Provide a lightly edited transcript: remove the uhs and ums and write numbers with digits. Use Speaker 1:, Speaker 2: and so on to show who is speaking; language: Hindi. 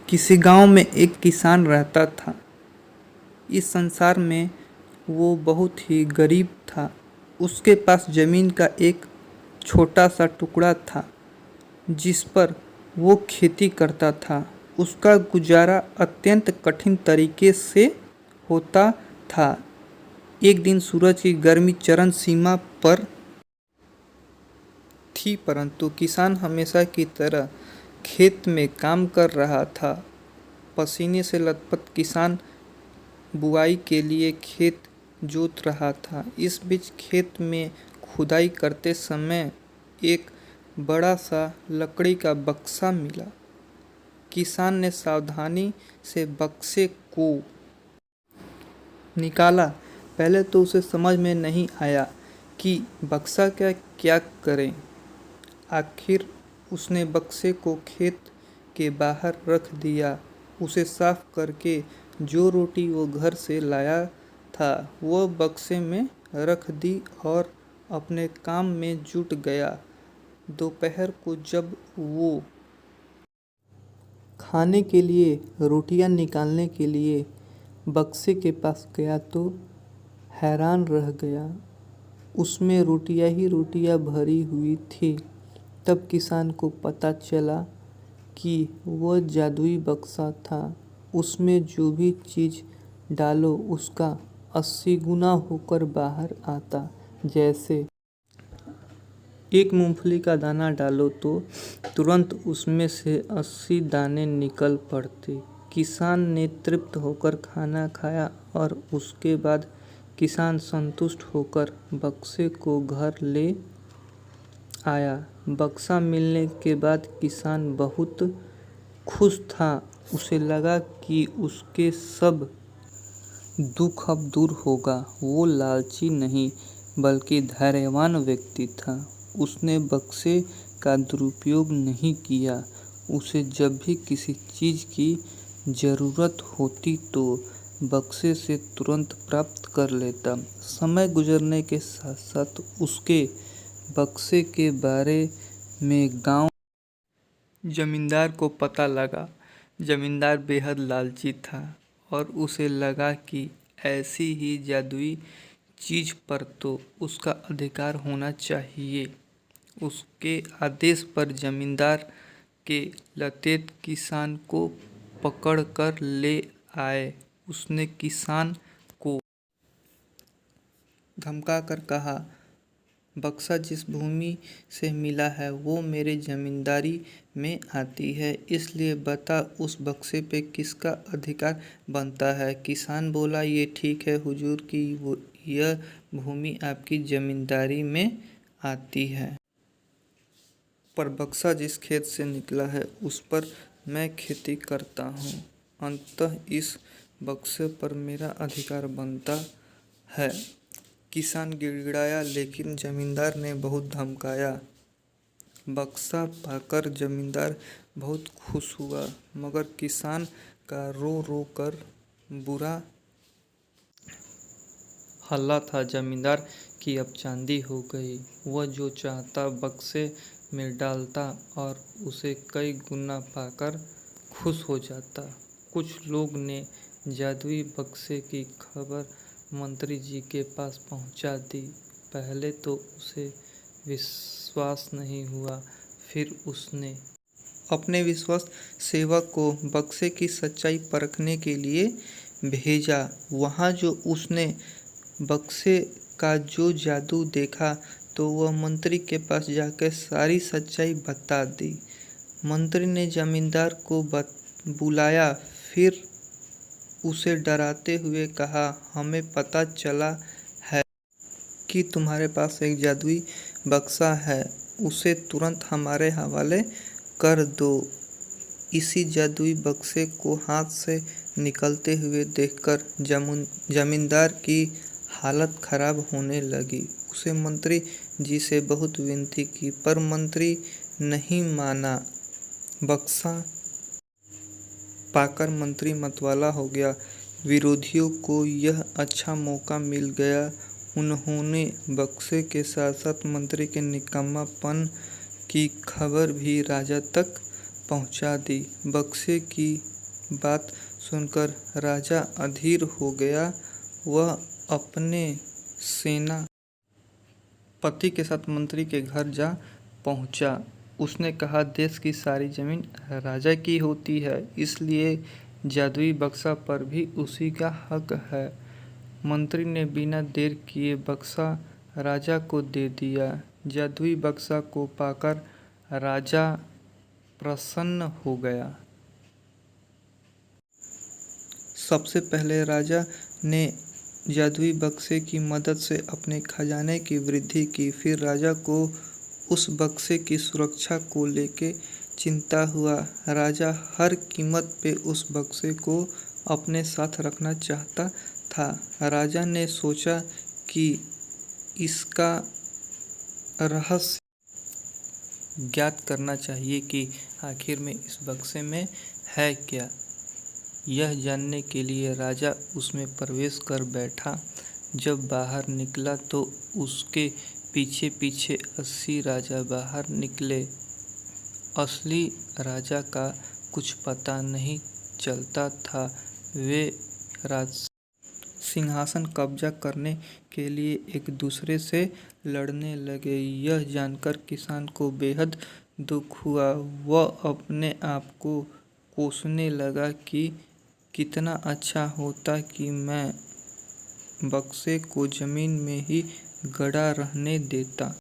Speaker 1: किसी गांव में एक किसान रहता था। इस संसार में वो बहुत ही गरीब था। उसके पास ज़मीन का एक छोटा सा टुकड़ा था जिस पर वो खेती करता था। उसका गुजारा अत्यंत कठिन तरीके से होता था। एक दिन सूरज की गर्मी चरम सीमा पर थी, परंतु किसान हमेशा की तरह खेत में काम कर रहा था। पसीने से लथपथ किसान बुआई के लिए खेत जोत रहा था। इस बीच खेत में खुदाई करते समय एक बड़ा सा लकड़ी का बक्सा मिला। किसान ने सावधानी से बक्से को निकाला। पहले तो उसे समझ में नहीं आया कि बक्सा क्या करें। आखिर उसने बक्से को खेत के बाहर रख दिया। उसे साफ करके जो रोटी वो घर से लाया था वह बक्से में रख दी और अपने काम में जुट गया। दोपहर को जब वो खाने के लिए रोटियां निकालने के लिए बक्से के पास गया तो हैरान रह गया। उसमें रोटियां ही रोटियां भरी हुई थी। तब किसान को पता चला कि वह जादुई बक्सा था। उसमें जो भी चीज़ डालो उसका 80 गुना होकर बाहर आता। जैसे एक मूंगफली का दाना डालो तो तुरंत उसमें से 80 दाने निकल पड़ते। किसान ने तृप्त होकर खाना खाया और उसके बाद किसान संतुष्ट होकर बक्से को घर ले आया। बक्सा मिलने के बाद किसान बहुत खुश था। उसे लगा कि उसके सब दुख अब दूर होगा। वो लालची नहीं बल्कि धैर्यवान व्यक्ति था। उसने बक्से का दुरुपयोग नहीं किया। उसे जब भी किसी चीज़ की ज़रूरत होती तो बक्से से तुरंत प्राप्त कर लेता। समय गुजरने के साथ साथ उसके बक्से के बारे में गांव जमींदार को पता लगा। जमींदार बेहद लालची था और उसे लगा कि ऐसी ही जादुई चीज़ पर तो उसका अधिकार होना चाहिए। उसके आदेश पर जमींदार के लतेत किसान को पकड़कर ले आए। उसने किसान को धमकाकर कहा, बक्सा जिस भूमि से मिला है वो मेरे जमींदारी में आती है, इसलिए बता उस बक्से पे किसका अधिकार बनता है। किसान बोला, ये ठीक है हुजूर कि यह भूमि आपकी जमींदारी में आती है, पर बक्सा जिस खेत से निकला है उस पर मैं खेती करता हूँ, अतः इस बक्से पर मेरा अधिकार बनता है। किसान गिड़गिड़ाया लेकिन जमींदार ने बहुत धमकाया। बक्सा पाकर जमींदार बहुत खुश हुआ, मगर किसान का रो रो कर बुरा हल्ला था। जमींदार की अब चांदी हो गई। वह जो चाहता बक्से में डालता और उसे कई गुना पाकर खुश हो जाता। कुछ लोग ने जादुई बक्से की खबर मंत्री जी के पास पहुंचा दी। पहले तो उसे विश्वास नहीं हुआ, फिर उसने अपने विश्वस्त सेवक को बक्से की सच्चाई परखने के लिए भेजा। वहाँ जो उसने बक्से का जो जादू देखा तो वह मंत्री के पास जाकर सारी सच्चाई बता दी। मंत्री ने जमींदार को बुलाया, फिर उसे डराते हुए कहा, हमें पता चला है कि तुम्हारे पास एक जादुई बक्सा है, उसे तुरंत हमारे हवाले कर दो। इसी जादुई बक्से को हाथ से निकलते हुए देखकर जमींदार की हालत खराब होने लगी। उसे मंत्री जी से बहुत विनती की, पर मंत्री नहीं माना। बक्सा पाकर मंत्री मतवाला हो गया। विरोधियों को यह अच्छा मौका मिल गया। उन्होंने बक्से के साथ साथ मंत्री के निकम्मापन की खबर भी राजा तक पहुंचा दी। बक्से की बात सुनकर राजा अधीर हो गया। वह अपने सेनापति के साथ मंत्री के घर जा पहुंचा। उसने कहा, देश की सारी जमीन राजा की होती है, इसलिए जादुई बक्सा पर भी उसी का हक है। मंत्री ने बिना देर किए बक्सा राजा को दे दिया। जादुई बक्सा को पाकर राजा प्रसन्न हो गया। सबसे पहले राजा ने जादुई बक्से की मदद से अपने खजाने की वृद्धि की। फिर राजा को उस बक्से की सुरक्षा को लेकर चिंता हुआ। राजा हर कीमत पे उस बक्से को अपने साथ रखना चाहता था। राजा ने सोचा कि इसका रहस्य ज्ञात करना चाहिए कि आखिर में इस बक्से में है क्या। यह जानने के लिए राजा उसमें प्रवेश कर बैठा। जब बाहर निकला तो उसके पीछे पीछे 80 राजा बाहर निकले। असली राजा का कुछ पता नहीं चलता था। वे सिंहासन कब्जा करने के लिए एक दूसरे से लड़ने लगे। यह जानकर किसान को बेहद दुख हुआ। वह अपने आप को कोसने लगा कि कितना अच्छा होता कि मैं बक्से को जमीन में ही गड़ा रहने देता।